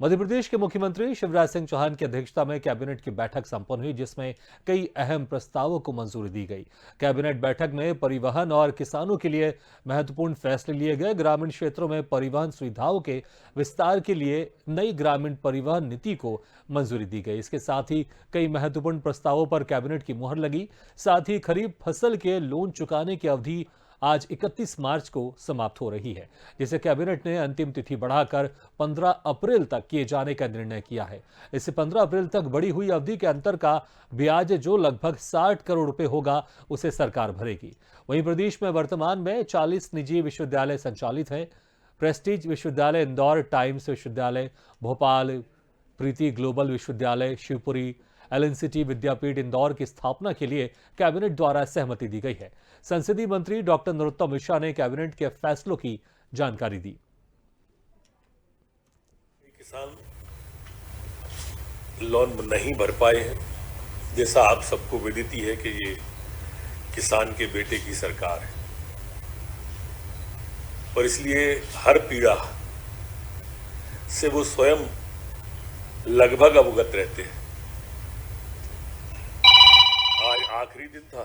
मध्य प्रदेश के मुख्यमंत्री शिवराज सिंह चौहान की अध्यक्षता में कैबिनेट की बैठक संपन्न हुई, जिसमें कई अहम प्रस्तावों को मंजूरी दी गई। कैबिनेट बैठक में परिवहन और किसानों के लिए महत्वपूर्ण फैसले लिए गए। ग्रामीण क्षेत्रों में परिवहन सुविधाओं के विस्तार के लिए नई ग्रामीण परिवहन नीति को मंजूरी दी गई। इसके साथ ही कई महत्वपूर्ण प्रस्तावों पर कैबिनेट की मुहर लगी। साथ ही खरीफ फसल के लोन चुकाने की अवधि आज 31 मार्च को समाप्त हो रही है, जिसे कैबिनेट ने अंतिम तिथि बढ़ाकर 15 अप्रैल तक किए जाने का निर्णय किया है। इससे 15 अप्रैल तक बढ़ी हुई अवधि के अंतर का ब्याज, जो लगभग 60 करोड़ रुपए होगा, उसे सरकार भरेगी। वहीं प्रदेश में वर्तमान में 40 निजी विश्वविद्यालय संचालित हैं। प्रेस्टीज विश्वविद्यालय इंदौर, टाइम्स विश्वविद्यालय भोपाल, प्रीति ग्लोबल विश्वविद्यालय शिवपुरी, एलएनसीटी विद्यापीठ इंदौर की स्थापना के लिए कैबिनेट द्वारा सहमति दी गई है। संसदीय मंत्री डॉक्टर नरोत्तम मिश्रा ने कैबिनेट के फैसलों की जानकारी दी। किसान लोन नहीं भर पाए हैं, जैसा आप सबको विदित ही है कि ये किसान के बेटे की सरकार है और इसलिए हर पीड़ा से वो स्वयं लगभग अवगत रहते हैं। आज आखिरी दिन था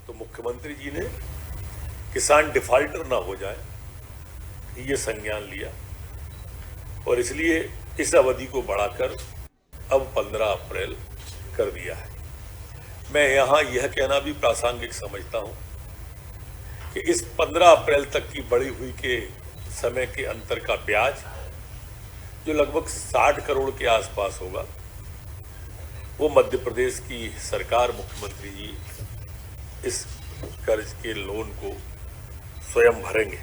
तो मुख्यमंत्री जी ने किसान डिफाल्टर ना हो जाए ये संज्ञान लिया और इसलिए इस अवधि को बढ़ाकर अब 15 अप्रैल कर दिया है। मैं यहां यह कहना भी प्रासंगिक समझता हूं कि इस 15 अप्रैल तक की बढ़ी हुई के समय के अंतर का ब्याज, जो लगभग 60 करोड़ के आसपास होगा, वो मध्य प्रदेश की सरकार, मुख्यमंत्री जी इस कर्ज के लोन को स्वयं भरेंगे।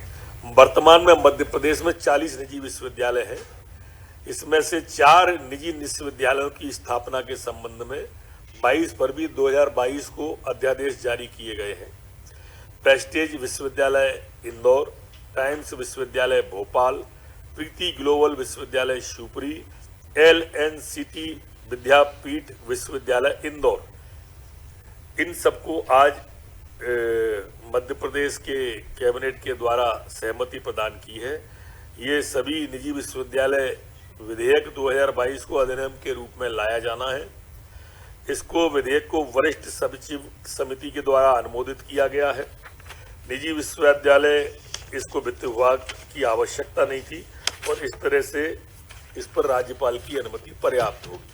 वर्तमान में मध्य प्रदेश में 40 निजी विश्वविद्यालय हैं। इसमें से 4 निजी विश्वविद्यालयों की स्थापना के संबंध में 22 फरवरी 2022 को अध्यादेश जारी किए गए हैं। प्रेस्टीज विश्वविद्यालय इंदौर, टाइम्स विश्वविद्यालय भोपाल, प्रीति ग्लोबल विश्वविद्यालय शिवपुरी, एलएनसीटी विद्यापीठ विश्वविद्यालय इंदौर, इन सबको आज मध्य प्रदेश के कैबिनेट के द्वारा सहमति प्रदान की है। ये सभी निजी विश्वविद्यालय विधेयक 2022 को अधिनियम के रूप में लाया जाना है। इसको विधेयक को वरिष्ठ सचिव समिति के द्वारा अनुमोदित किया गया है। निजी विश्वविद्यालय, इसको वित्त विभाग की आवश्यकता नहीं थी और इस तरह से इस पर राज्यपाल की अनुमति पर्याप्त होगी।